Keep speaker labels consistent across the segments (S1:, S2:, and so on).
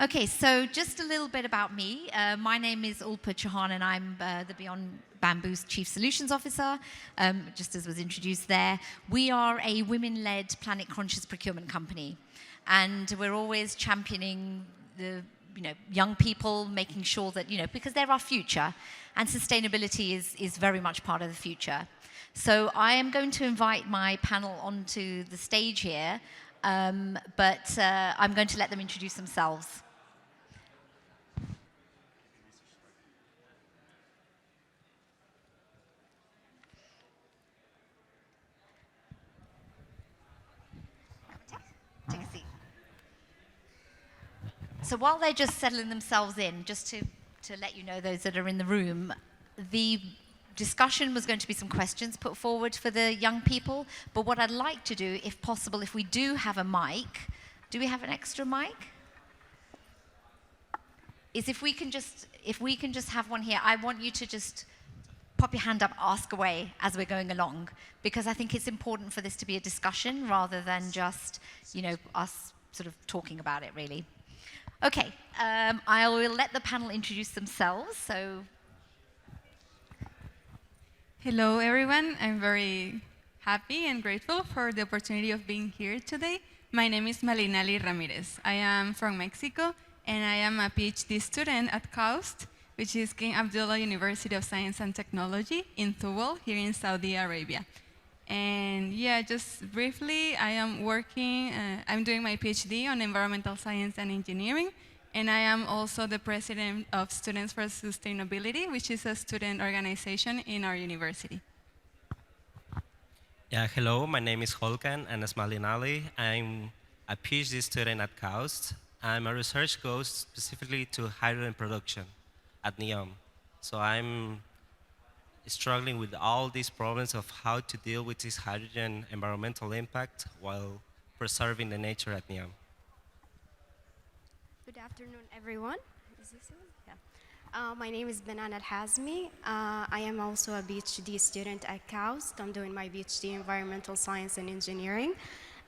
S1: Okay, so just a little bit about me. My name is Ulpa Chauhan, and I'm the Beyond Bamboo's Chief Solutions Officer, just as was introduced there. We are a women-led, planet-conscious procurement company, and we're always championing the young people, making sure that, because they're our future, and sustainability is very much part of the future. So I am going to invite my panel onto the stage here, but I'm going to let them introduce themselves. Take a seat. So while they're just settling themselves in, just to let you know, those that are in the room, the discussion was going to be some questions put forward for the young people. But what I'd like to do, if possible, if we do have a mic, do we have an extra mic? Is if we can just have one here. I want you to just pop your hand up, ask away as we're going along, because I think it's important for this to be a discussion rather than just, us sort of talking about it, really. Okay, I will let the panel introduce themselves. So,
S2: hello, everyone. I'm very happy and grateful for the opportunity of being here today. My name is Malinalli Ramirez. I am from Mexico, and I am a Ph.D. student at KAUST, which is King Abdullah University of Science and Technology in Thuwal, here in Saudi Arabia. And yeah, just briefly, I am working, I'm doing my PhD on environmental science and engineering, and I am also the president of Students for Sustainability, which is a student organization in our university.
S3: Yeah, hello, my name is Holkan, and as Malinalli, I'm a PhD student at KAUST. I'm a research ghost specifically to hydrogen production at NEOM. So I'm struggling with all these problems of how to deal with this hydrogen environmental impact while preserving the nature at NEOM.
S4: Good afternoon, everyone. Is this on? Yeah. My name is Banan Alhazmi. I am also a PhD student at KAUST. I'm doing my PhD in environmental science and engineering.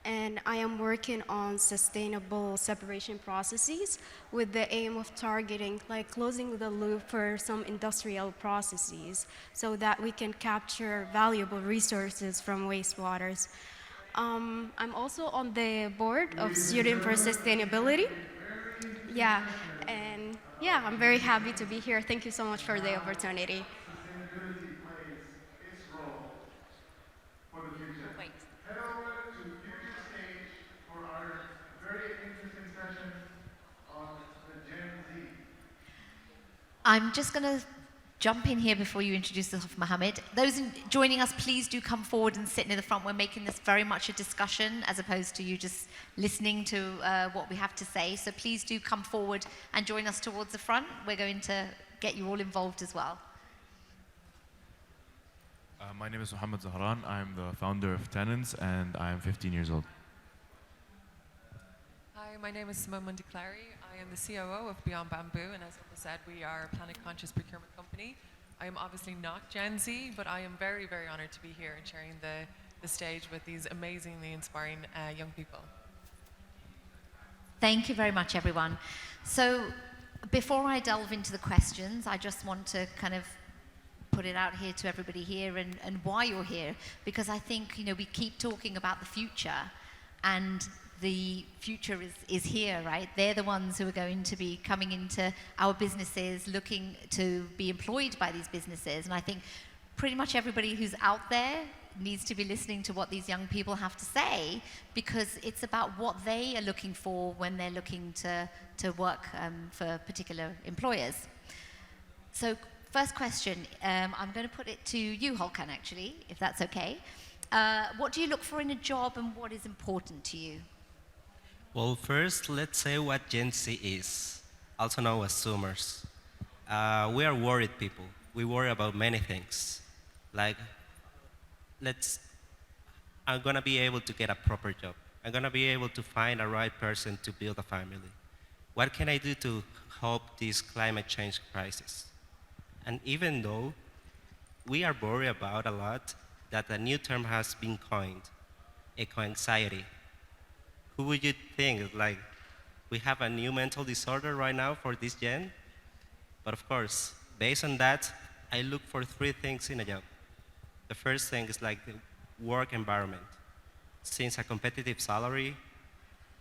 S4: And I am working on sustainable separation processes with the aim of targeting, closing the loop for some industrial processes so that we can capture valuable resources from wastewaters. I'm also on the board of Student for Sustainability. Yeah, and yeah, I'm very happy to be here. Thank you so much for the opportunity.
S1: wait.
S5: Head over to Future Stage for our very interesting session on the Gen Z.
S1: I'm just going to jump in here before you introduce us, Mohamed. Those joining us, please do come forward and sit near the front. We're making this very much a discussion as opposed to you just listening to what we have to say. So please do come forward and join us towards the front. We're going to get you all involved as well.
S6: My name is Mohamed Zhran. I'm the founder of Tenance, and I'm 15 years old.
S7: Hi, my name is Simone Mundy Clowry. I am the COO of Beyond Bamboo, and as Ulpa said, we are a planet-conscious procurement company. I am obviously not Gen Z, but I am very, very honored to be here and sharing the stage with these amazingly inspiring young people.
S1: Thank you very much, everyone. So before I delve into the questions, I just want to kind of put it out here to everybody here and why you're here, because I think, we keep talking about the future, and the future is here, right? They're the ones who are going to be coming into our businesses, looking to be employed by these businesses. And I think pretty much everybody who's out there needs to be listening to what these young people have to say, because it's about what they are looking for when they're looking to work for particular employers. So first question, I'm going to put it to you, Holkan, actually, if that's okay. What do you look for in a job, and what is important to you?
S3: Well, first, let's say what Gen Z is, also known as Zoomers. We are worried people. We worry about many things. Like, I'm gonna be able to get a proper job. I'm gonna be able to find a right person to build a family. What can I do to help this climate change crisis? And even though we are worried about a lot, that a new term has been coined, eco-anxiety. Who would you think, we have a new mental disorder right now for this gen. But of course, based on that, I look for three things in a job. The first thing is like the work environment. Since a competitive salary,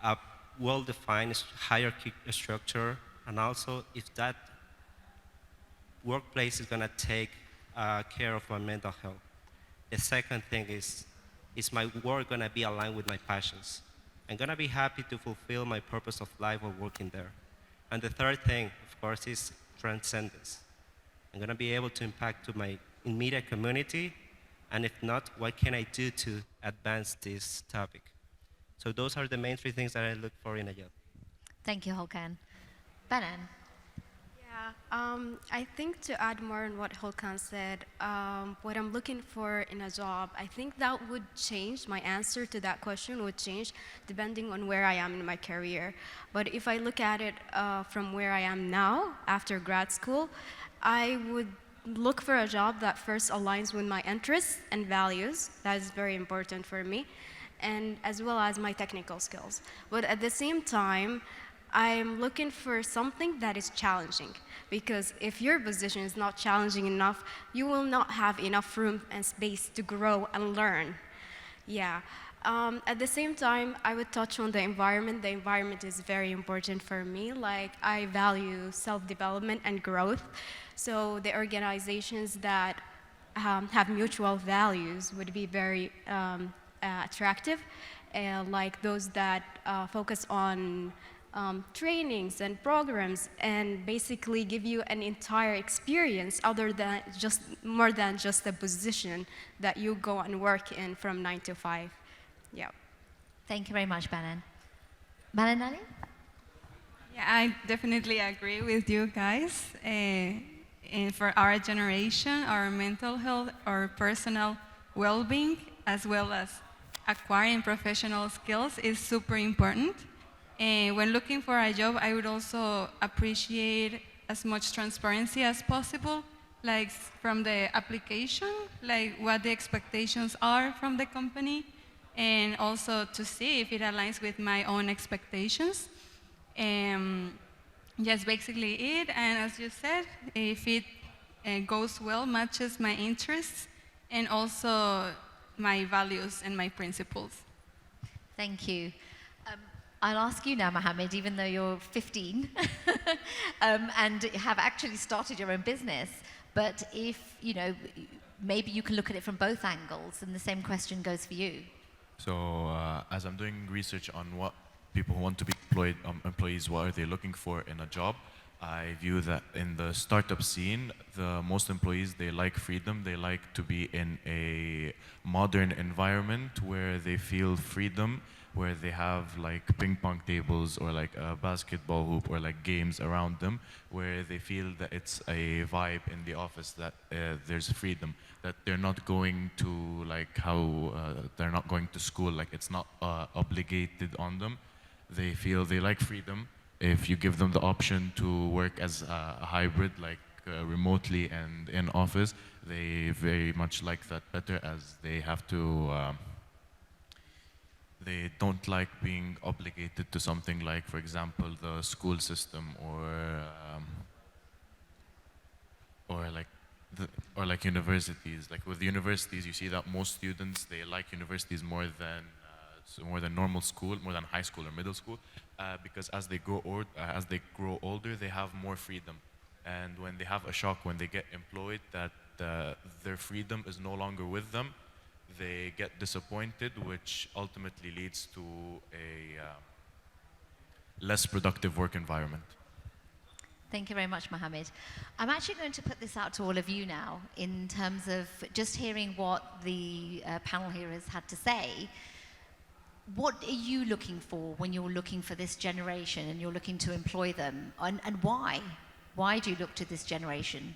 S3: a well-defined hierarchy structure, and also if that workplace is going to take care of my mental health. The second thing is my work going to be aligned with my passions? I'm going to be happy to fulfill my purpose of life while working there. And the third thing, of course, is transcendence. I'm going to be able to impact to my immediate community, and if not, what can I do to advance this topic? So those are the main three things that I look for in a job.
S1: Thank you, Holkan. Banan.
S4: Yeah, I think to add more on what Holkan said, what I'm looking for in a job, I think that would change, my answer to that question would change depending on where I am in my career. But if I look at it from where I am now, after grad school, I would look for a job that first aligns with my interests and values. That is very important for me, and as well as my technical skills. But at the same time, I'm looking for something that is challenging, because if your position is not challenging enough, you will not have enough room and space to grow and learn. Yeah. At the same time, I would touch on the environment. The environment is very important for me. Like, I value self-development and growth. So the organizations that have mutual values would be very attractive, like those that focus on trainings and programs and basically give you an entire experience other than just more than just a position that you go and work in from 9 to 5. Yeah.
S1: Thank you very much, Banan. Malinalli?
S2: Yeah, I definitely agree with you guys. And for our generation, our mental health, our personal well-being, as well as acquiring professional skills is super important. And when looking for a job, I would also appreciate as much transparency as possible, like from the application, like what the expectations are from the company, and also to see if it aligns with my own expectations. Just basically it, and as you said, if it goes well, matches my interests, and also my values and my principles.
S1: Thank you. I'll ask you now, Mohamed, even though you're 15 and have actually started your own business, but if, you know, maybe you can look at it from both angles, and the same question goes for you.
S6: So as I'm doing research on what people who want to be employed, employees, what are they looking for in a job, I view that in the startup scene, the most employees, they like freedom. They like to be in a modern environment where they feel freedom, where they have like ping pong tables or like a basketball hoop or like games around them, where they feel that it's a vibe in the office, that there's freedom, that they're not going to like how they're not going to school, like it's not obligated on them. They feel they like freedom. If you give them the option to work as a hybrid, like remotely and in office, they very much like that better, as they have to they don't like being obligated to something like, for example, the school system or like universities. Like with universities, you see that most students, they like universities more than normal school, more than high school or middle school, because as they grow older, they have more freedom. And when they have a shock, when they get employed, that their freedom is no longer with them, they get disappointed, which ultimately leads to a less productive work environment.
S1: Thank you very much, Mohamed. I'm actually going to put this out to all of you now in terms of just hearing what the panel here has had to say. What are you looking for when you're looking for this generation and you're looking to employ them? And why? Why do you look to this generation?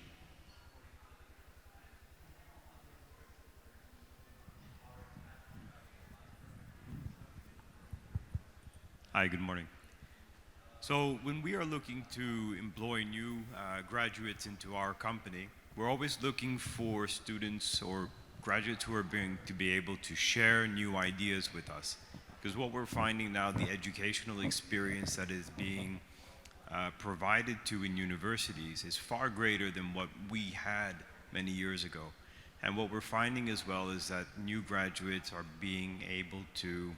S8: Hi, good morning. So when we are looking to employ new graduates into our company, we're always looking for students or graduates who are going to be able to share new ideas with us. Because what we're finding now, the educational experience that is being provided to in universities is far greater than what we had many years ago. And what we're finding as well is that new graduates are being able to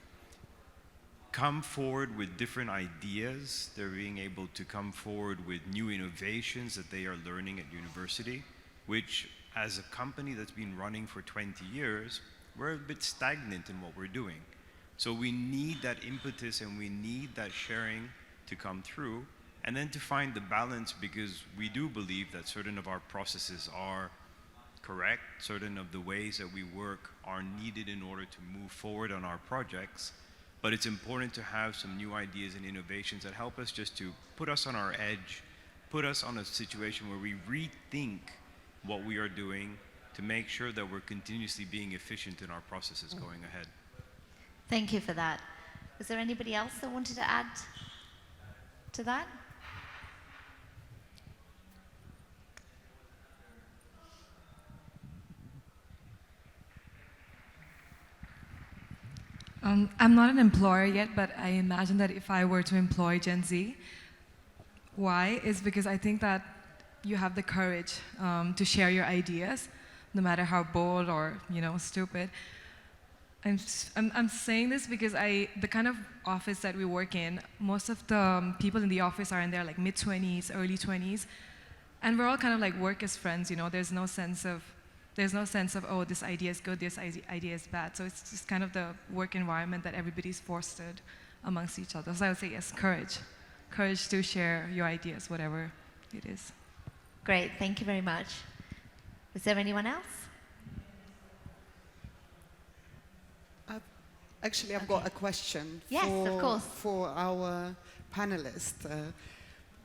S8: come forward with different ideas. They're being able to come forward with new innovations that they are learning at university, which as a company that's been running for 20 years, we're a bit stagnant in what we're doing. So we need that impetus and we need that sharing to come through, and then to find the balance, because we do believe that certain of our processes are correct, certain of the ways that we work are needed in order to move forward on our projects. But it's important to have some new ideas and innovations that help us just to put us on our edge, put us on a situation where we rethink what we are doing to make sure that we're continuously being efficient in our processes going ahead.
S1: Thank you for that. Was there anybody else that wanted to add to that?
S9: I'm not an employer yet, but I imagine that if I were to employ Gen Z, why? Is because I think that you have the courage to share your ideas, no matter how bold or stupid. I'm saying this because the kind of office that we work in, most of the people in the office are in their like mid-20s, early 20s, and we're all kind of like work as friends. There's no sense of oh, this idea is good, this idea is bad. So it's just kind of the work environment that everybody's fostered amongst each other. So I would say yes, courage to share your ideas, whatever it is.
S1: Great, thank you very much. Was there anyone else?
S10: Actually, I've got a question
S1: Of course.
S10: for our panelists,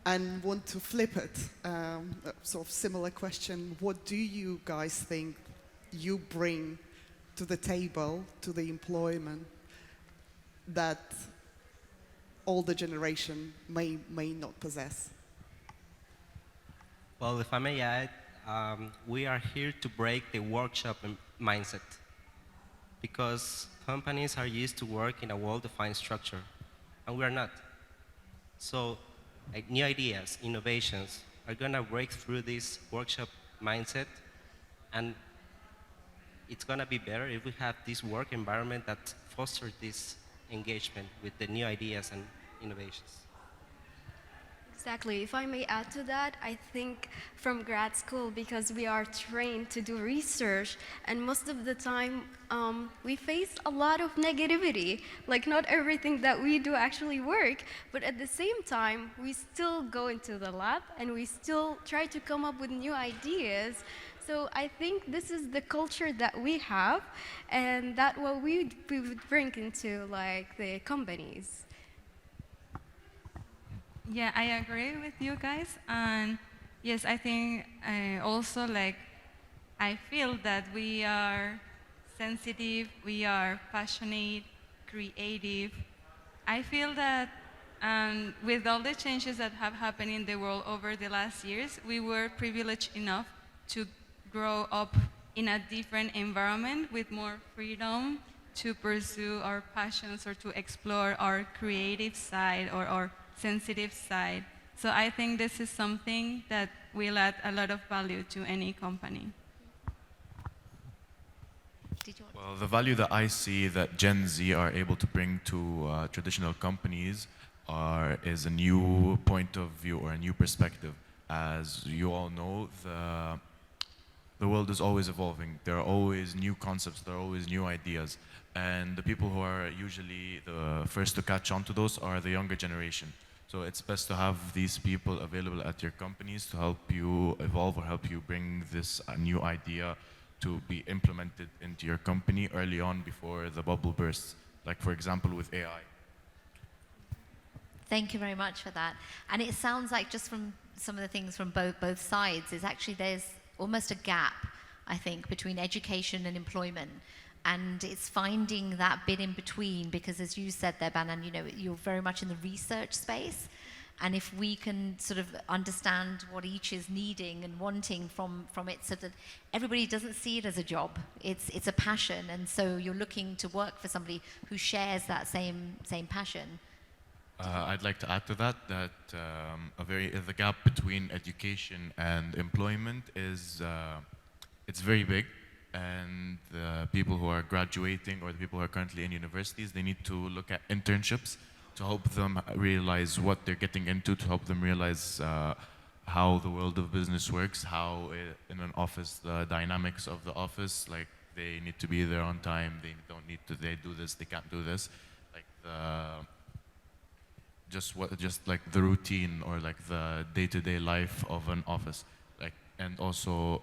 S10: and want to flip it. A sort of similar question. What do you guys think you bring to the table, to the employment, that older generation may not possess?
S3: Well, if I may add, we are here to break the workshop mindset, because companies are used to work in a well-defined structure, and we are not. So new ideas, innovations are going to break through this workshop mindset, and it's going to be better if we have this work environment that fosters this engagement with the new ideas and innovations.
S4: Exactly. If I may add to that, I think from grad school, because we are trained to do research, and most of the time we face a lot of negativity. Like, not everything that we do actually work, but at the same time, we still go into the lab and we still try to come up with new ideas. So I think this is the culture that we have, and that what we would bring into like the companies.
S2: Yeah, I agree with you guys. And yes, I think also like I feel that we are sensitive, we are passionate, creative. I feel that with all the changes that have happened in the world over the last years, we were privileged enough to grow up in a different environment with more freedom to pursue our passions or to explore our creative side or our sensitive side. So I think this is something that will add a lot of value to any company.
S6: Well, the value that I see that Gen Z are able to bring to traditional companies is a new point of view or a new perspective. As you all know, the world is always evolving. There are always new concepts, there are always new ideas. And the people who are usually the first to catch on to those are the younger generation. So it's best to have these people available at your companies to help you evolve or help you bring this new idea to be implemented into your company early on before the bubble bursts, like for example with AI.
S1: Thank you very much for that. And it sounds like, just from some of the things from both sides, is actually there's almost a gap, I think, between education and employment. And it's finding that bit in between, because as you said there, Banan, you're very much in the research space. And if we can sort of understand what each is needing and wanting from it, so that everybody doesn't see it as a job, it's a passion, and so you're looking to work for somebody who shares that same passion.
S6: I'd like to add to that the gap between education and employment is it's very big, and the people who are graduating or the people who are currently in universities, they need to look at internships to help them realize what they're getting into, to help them realize how the world of business works, how in an office, the dynamics of the office, like they need to be there on time, they don't need to, they do this, they can't do this, like just like the routine or like the day-to-day life of an office. Like, and also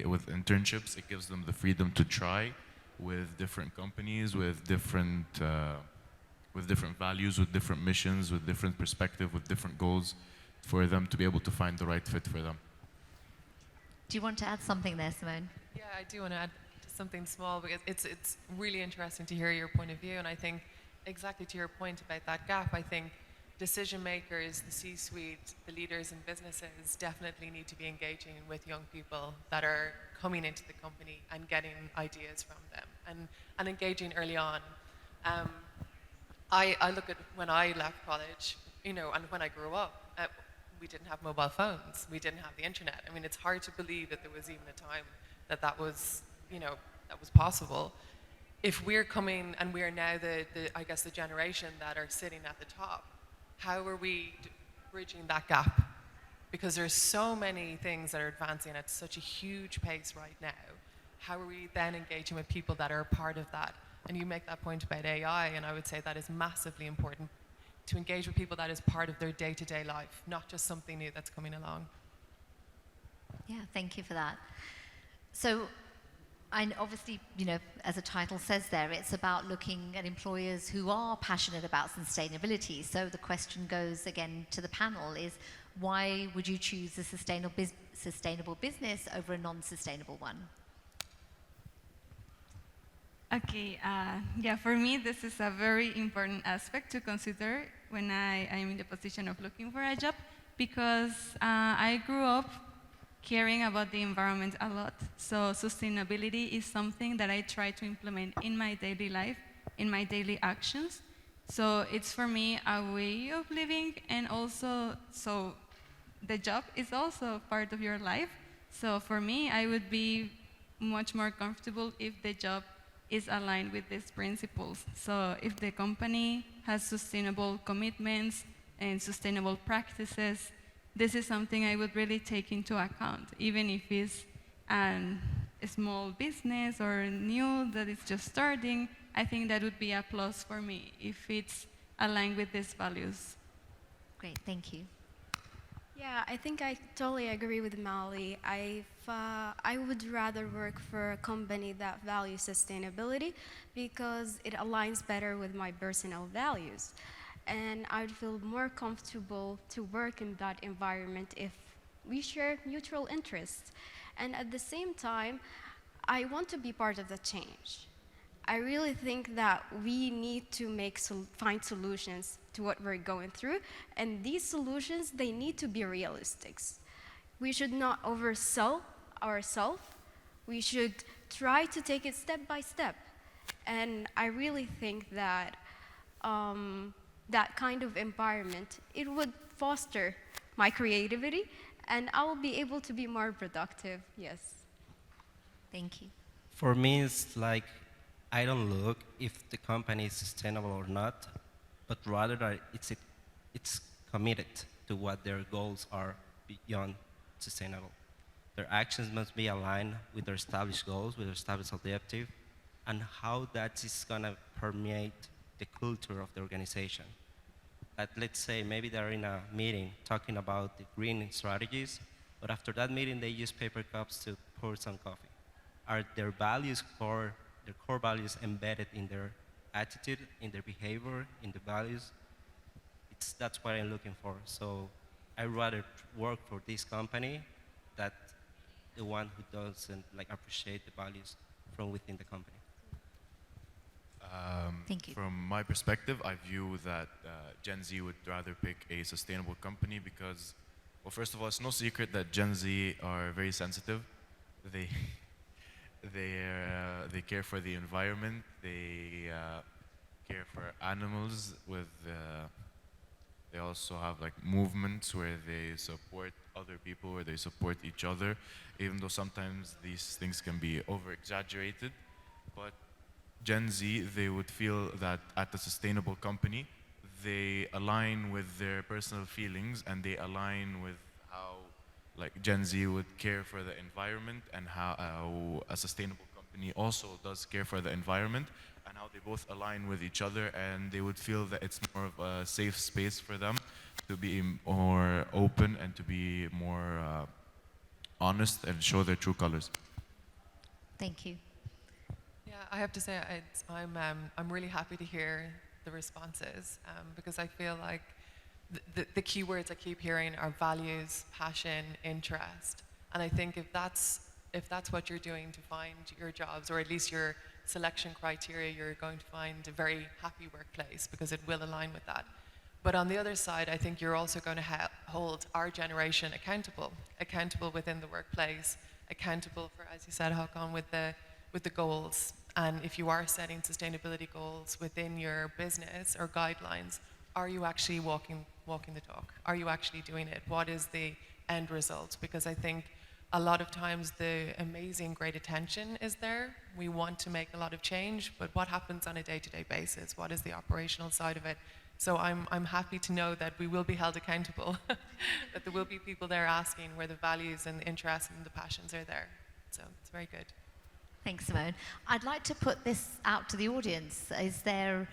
S6: with internships, it gives them the freedom to try with different companies, with different values, with different missions, with different perspective, with different goals, for them to be able to find the right fit for them.
S1: Do you want to add something there, Simone?
S7: Yeah, I do want to add something small, because it's really interesting to hear your point of view, and I think exactly to your point about that gap, I think decision makers, the C-suite, the leaders in businesses definitely need to be engaging with young people that are coming into the company and getting ideas from them and engaging early on. I look at when I left college, you know, and when I grew up, we didn't have mobile phones, we didn't have the internet. I mean, it's hard to believe that there was even a time that was, you know, that was possible. If we're coming and we're now I guess the generation that are sitting at the top, how are we bridging that gap? Because there's so many things that are advancing at such a huge pace right now. How are we then engaging with people that are a part of that? And you make that point about AI, and I would say that is massively important, to engage with people that is part of their day-to-day life, not just something new that's coming along.
S1: Yeah, thank you for that. So, and obviously, you know, as the title says there, it's about looking at employers who are passionate about sustainability. So the question goes again to the panel is, why would you choose a sustainable business over a non-sustainable one?
S2: Okay, yeah, for me, this is a very important aspect to consider when I am in the position of looking for a job, because I grew up caring about the environment a lot. So sustainability is something that I try to implement in my daily life, in my daily actions. So it's for me a way of living, and also, so the job is also part of your life. So for me, I would be much more comfortable if the job is aligned with these principles. So if the company has sustainable commitments and sustainable practices, this is something I would really take into account, even if it's a small business or new that is just starting. I think that would be a plus for me if it's aligned with these values.
S1: Great, thank you.
S4: Yeah, I think I totally agree with Mali. I would rather work for a company that values sustainability because it aligns better with my personal values. And I'd feel more comfortable to work in that environment if we share mutual interests. And at the same time, I want to be part of the change. I really think that we need to find solutions to what we're going through, and these solutions, they need to be realistic. We should not oversell ourselves. We should try to take it step by step. And I really think that that kind of environment, it would foster my creativity, and I will be able to be more productive, yes.
S1: Thank you.
S3: For me, it's like I don't look if the company is sustainable or not, but rather that it's committed to what their goals are beyond sustainable. Their actions must be aligned with their established goals, with their established objective, and how that is going to permeate the culture of the organization. Let's say maybe they're in a meeting talking about the green strategies, but after that meeting they use paper cups to pour some coffee. Are their values their core values embedded in their attitude, in their behavior, in the values? That's what I'm looking for. So I'd rather work for this company than the one who doesn't appreciate the values from within the company.
S1: Thank you.
S6: From my perspective, I view that Gen Z would rather pick a sustainable company because, well, first of all, it's no secret that Gen Z are very sensitive. They they care for the environment. They care for animals. They also have like movements where they support other people, where they support each other, even though sometimes these things can be over exaggerated. But Gen Z, they would feel that at a sustainable company, they align with their personal feelings and they align with how like Gen Z would care for the environment and how a sustainable company also does care for the environment and how they both align with each other, and they would feel that it's more of a safe space for them to be more open and to be more honest and show their true colors.
S1: Thank you.
S7: Yeah, I have to say I'm really happy to hear the responses because I feel like the key words I keep hearing are values, passion, interest, and I think if that's what you're doing to find your jobs, or at least your selection criteria, you're going to find a very happy workplace because it will align with that. But on the other side, I think you're also going to hold our generation accountable within the workplace, accountable for, as you said, Holkan, with the goals. And if you are setting sustainability goals within your business or guidelines, are you actually walking the talk? Are you actually doing it? What is the end result? Because I think a lot of times the amazing great attention is there. We want to make a lot of change, but what happens on a day-to-day basis? What is the operational side of it? So I'm happy to know that we will be held accountable, that there will be people there asking where the values and the interests and the passions are there. So it's very good.
S1: Thanks, Simone. I'd like to put this out to the audience. Is there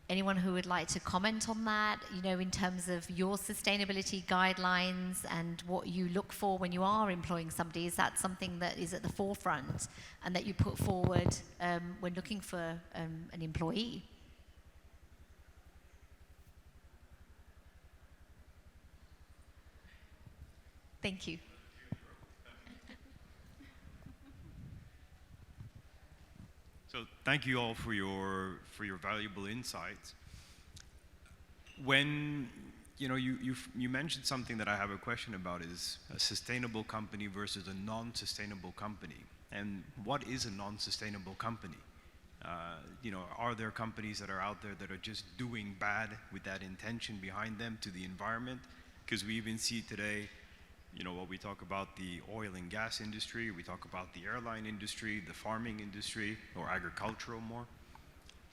S1: anyone who would like to comment on that, you know, in terms of your sustainability guidelines and what you look for when you are employing somebody? Is that something that is at the forefront and that you put forward when looking for an employee? Thank you.
S8: So thank you all for your valuable insights. When you mentioned something that I have a question about, is a sustainable company versus a non-sustainable company. And what is a non-sustainable company? Are there companies that are out there that are just doing bad with that intention behind them to the environment? Because we even see today, what we talk about, the oil and gas industry, we talk about the airline industry, the farming industry, or agricultural more,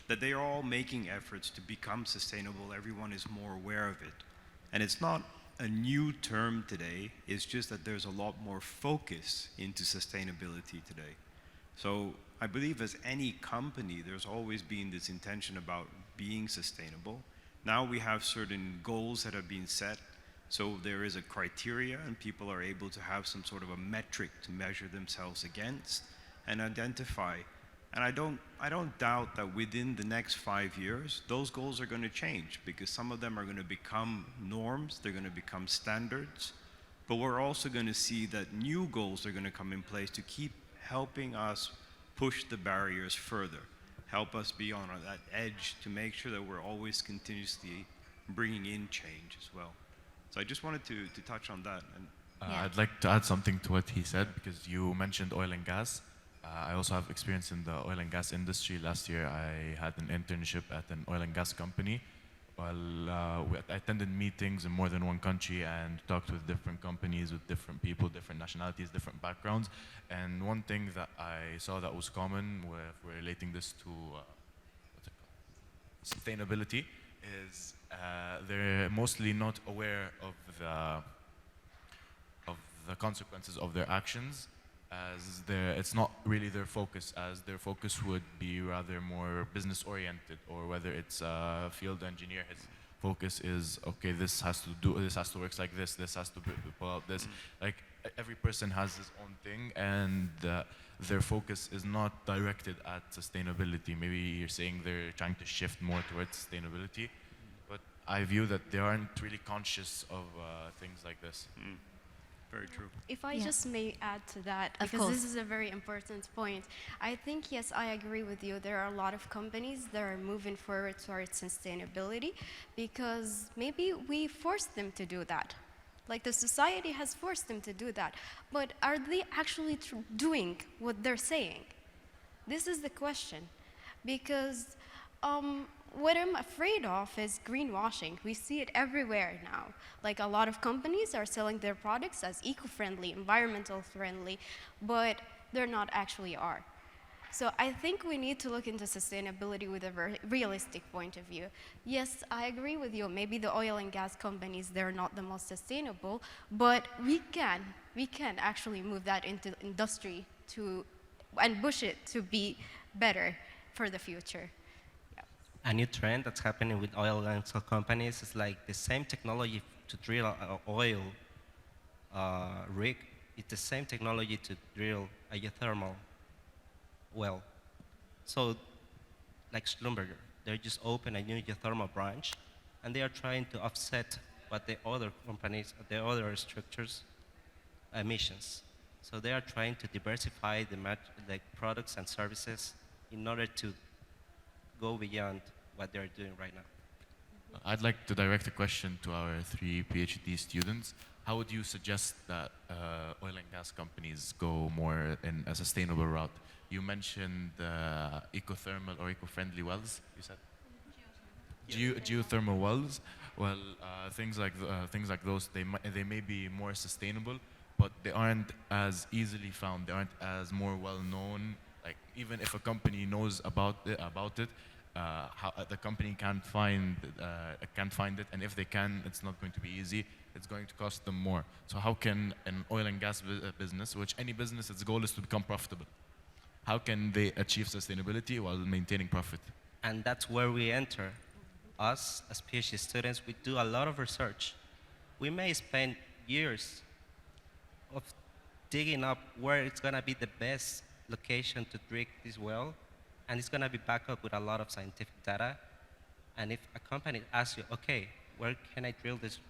S8: that they are all making efforts to become sustainable. Everyone is more aware of it. And it's not a new term today, it's just that there's a lot more focus into sustainability today. So I believe as any company, there's always been this intention about being sustainable. Now we have certain goals that have been set. So there is a criteria and people are able to have some sort of a metric to measure themselves against and identify. And I don't doubt that within the next 5 years, those goals are going to change because some of them are going to become norms, they're going to become standards. But we're also going to see that new goals are going to come in place to keep helping us push the barriers further, help us be on that edge to make sure that we're always continuously bringing in change as well. So I just wanted to touch on that. And
S6: I'd like to add something to what he said because you mentioned oil and gas. I also have experience in the oil and gas industry. Last year I had an internship at an oil and gas company. I attended meetings in more than one country and talked with different companies, with different people, different nationalities, different backgrounds. And one thing that I saw that was common with relating this to sustainability is they're mostly not aware of the consequences of their actions, as it's not really their focus, as their focus would be rather more business oriented, or whether it's a field engineer, his focus is, okay, this has to work like this has to pull out this. Like every person has his own thing, and their focus is not directed at sustainability. Maybe you're saying they're trying to shift more towards sustainability, but I view that they aren't really conscious of things like this.
S8: Very true.
S4: If I
S1: Yeah.
S4: just may add to that,
S1: Of
S4: because this
S1: course.
S4: is a very important point. I think, yes, I agree with you. There are a lot of companies that are moving forward towards sustainability because maybe we forced them to do that. Like the society has forced them to do that. But are they actually doing what they're saying? This is the question. Because what I'm afraid of is greenwashing. We see it everywhere now. Like a lot of companies are selling their products as eco-friendly, environmental friendly, but they're not actually are. So I think we need to look into sustainability with a very realistic point of view. Yes, I agree with you. Maybe the oil and gas companies, they're not the most sustainable, but we can actually move that into industry and push it to be better for the future.
S3: A new trend that's happening with oil and gas companies is like the same technology to drill a oil rig. It's the same technology to drill a geothermal well. So, like Schlumberger, they just open a new geothermal branch, and they are trying to offset what the other companies, the other structures, emissions. So they are trying to diversify the products and services in order to go beyond what they're doing right now.
S6: I'd like to direct a question to our 3 PhD students. How would you suggest that oil and gas companies go more in a sustainable route? You mentioned ecothermal or eco-friendly wells, you said? Geothermal wells. Well, things like those, they may be more sustainable, but they aren't as easily found. They aren't as more well known. Like even if a company knows about it, the company can't find it, and if they can, it's not going to be easy. It's going to cost them more. So how can an oil and gas business, which any business, its goal is to become profitable, how can they achieve sustainability while maintaining profit?
S3: And that's where we enter. Us, as PhD students, we do a lot of research. We may spend years of digging up where it's going to be the best location to drill this well, and it's going to be backed up with a lot of scientific data. And if a company asks you, okay, where can I drill this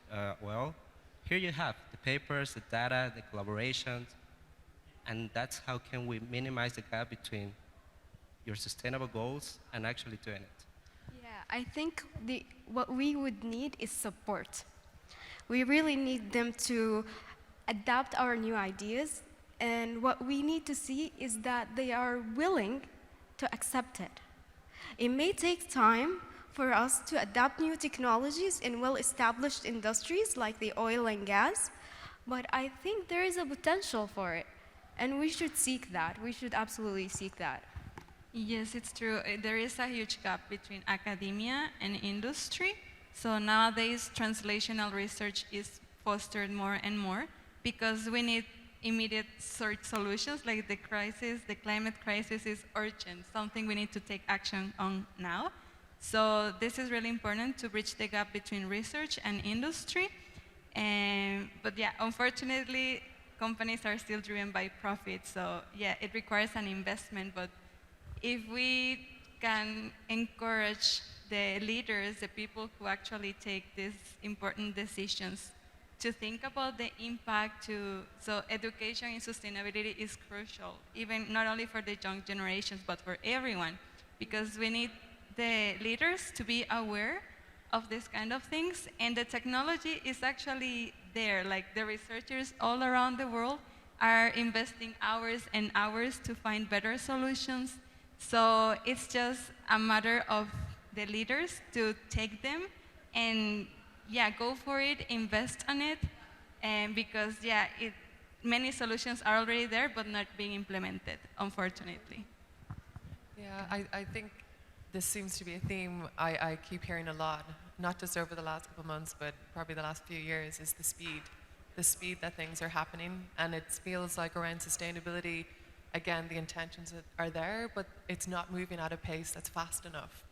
S3: well? Here you have the papers, the data, the collaborations, and that's how can we minimize the gap between your sustainable goals and actually doing it.
S4: Yeah, I think what we would need is support. We really need them to adapt our new ideas, and what we need to see is that they are willing to accept it. It may take time for us to adapt new technologies in well-established industries like the oil and gas, but I think there is a potential for it, and we should seek that. We should absolutely seek that.
S2: Yes, it's true. There is a huge gap between academia and industry. So nowadays, translational research is fostered more and more because we need immediate solutions, like the climate crisis is urgent, something we need to take action on now. So this is really important to bridge the gap between research and industry. But yeah, unfortunately, companies are still driven by profit. So yeah, it requires an investment, but if we can encourage the leaders, the people who actually take these important decisions, to think about the impact so education in sustainability is crucial, even not only for the young generations, but for everyone, because we need the leaders to be aware of this kind of things, and the technology is actually there. Like the researchers all around the world are investing hours and hours to find better solutions. So it's just a matter of the leaders to take them and yeah, go for it, invest on it, and because yeah, many solutions are already there but not being implemented, unfortunately.
S7: Yeah, I think this seems to be a theme I keep hearing a lot, not just over the last couple of months, but probably the last few years, is the speed that things are happening. And it feels like around sustainability, again, the intentions are there, but it's not moving at a pace that's fast enough.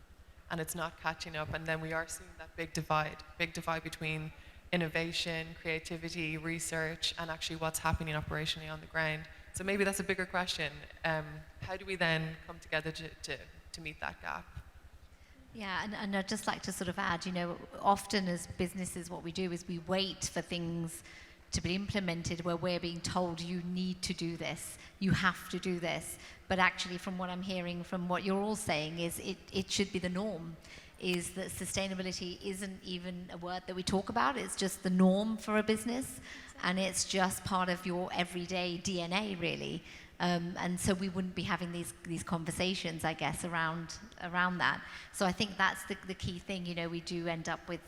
S7: And it's not catching up. And then we are seeing that big divide between innovation, creativity, research, and actually what's happening operationally on the ground. So maybe that's a bigger question. How do we then come together to meet that gap?
S1: Yeah, and I'd just like to sort of add, often as businesses, what we do is we wait for things to be implemented where we're being told you need to do this, you have to do this. But actually, from what I'm hearing, from what you're all saying, is it should be the norm, is that sustainability isn't even a word that we talk about, it's just the norm for a business, and it's just part of your everyday DNA, really. And so we wouldn't be having these conversations, I guess, around that. So I think that's the key thing. You know, we do end up with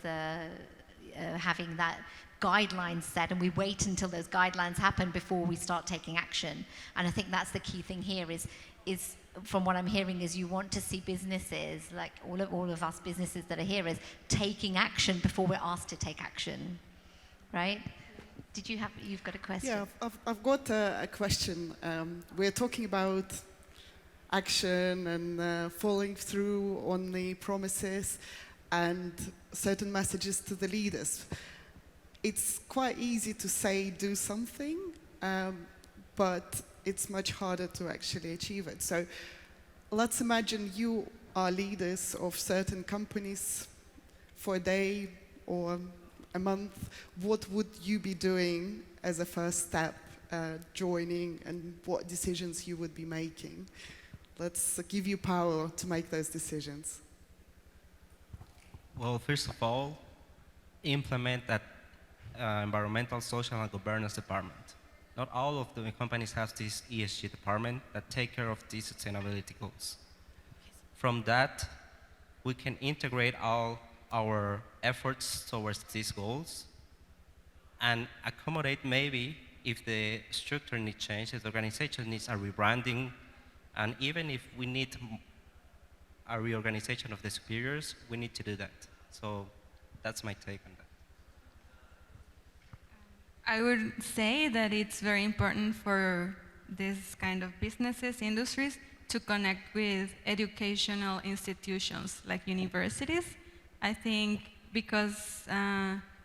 S1: having that guidelines set, and we wait until those guidelines happen before we start taking action. And I think that's the key thing here is from what I'm hearing, is you want to see businesses, like all of us businesses that are here, is taking action before we're asked to take action, right? You've got a question?
S10: Yeah, I've got a question. We're talking about action and following through on the promises and certain messages to the leaders. It's quite easy to say do something, but it's much harder to actually achieve it. So let's imagine you are leaders of certain companies for a day or a month. What would you be doing as a first step, joining, and what decisions you would be making? Let's give you power to make those decisions.
S3: Well, first of all, implement that environmental, social, and governance department. Not all of the companies have this ESG department that take care of these sustainability goals. From that, we can integrate all our efforts towards these goals and accommodate maybe if the structure needs change, if the organization needs a rebranding, and even if we need a reorganization of the superiors, we need to do that. So that's my take on that.
S2: I would say that it's very important for this kind of businesses, industries, to connect with educational institutions like universities. I think because,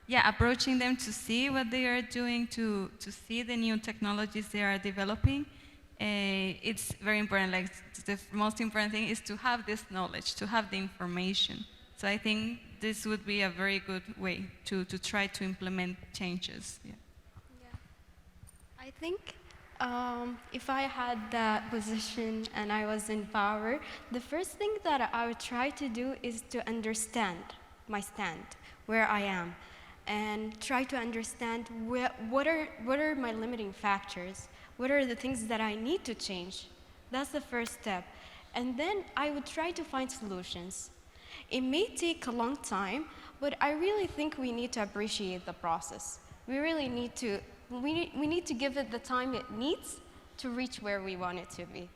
S2: approaching them to see what they are doing, to see the new technologies they are developing, it's very important. Like, the most important thing is to have this knowledge, to have the information. So I think this would be a very good way to try to implement changes. Yeah.
S4: I think if I had that position and I was in power, the first thing that I would try to do is to understand my stand, where I am, and try to understand what are my limiting factors, what are the things that I need to change. That's the first step. And then I would try to find solutions. It may take a long time, but I really think we need to appreciate the process. We really need to we need to give it the time it needs to reach where we want it to be.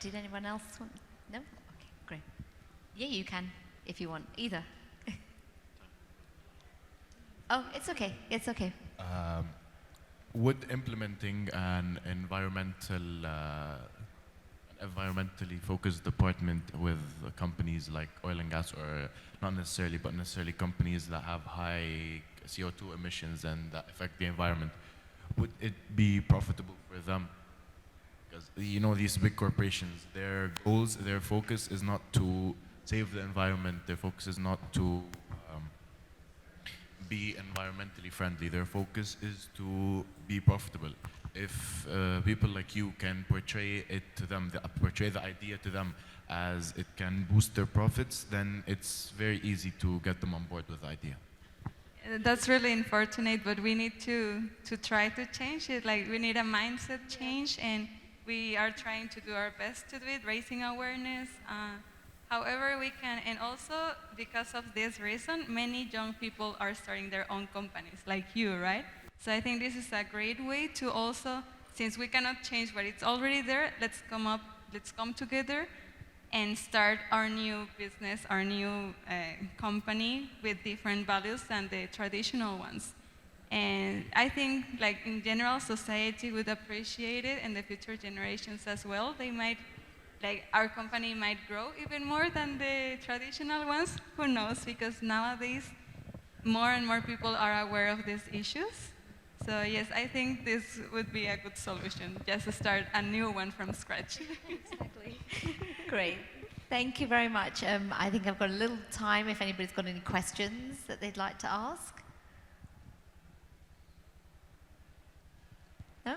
S1: Did anyone else want? No? Okay, great. Yeah, you can, if you want, either. Oh, it's okay, it's okay.
S6: Would implementing an environmentally focused department with companies like oil and gas, or not necessarily, but necessarily companies that have high CO2 emissions and that affect the environment, would it be profitable for them? Because, you know, these big corporations, their goals, their focus is not to save the environment, their focus is not to be environmentally friendly, their focus is to be profitable. If people like you can portray it to them, portray the idea to them as it can boost their profits, then it's very easy to get them on board with the idea.
S2: That's really unfortunate, but we need to try to change it. Like, we need a mindset change, and we are trying to do our best to do it, raising awareness. However we can, and also because of this reason, many young people are starting their own companies, like you, right? So I think this is a great way to also, since we cannot change what it's already there, let's come together and start our new business, our new company with different values than the traditional ones. And I think, like, in general, society would appreciate it, and the future generations as well. They might, like, our company might grow even more than the traditional ones. Who knows? Because nowadays, more and more people are aware of these issues. So yes, I think this would be a good solution, just to start a new one from scratch.
S4: Exactly.
S1: Great. Thank you very much. I think I've got a little time if anybody's got any questions that they'd like to ask. No?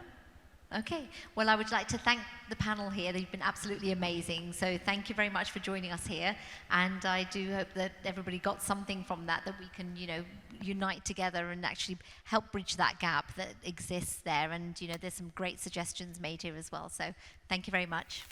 S1: Okay. Well, I would like to thank the panel here. They've been absolutely amazing. So thank you very much for joining us here. And I do hope that everybody got something from that we can, unite together and actually help bridge that gap that exists there. And, there's some great suggestions made here as well. So thank you very much.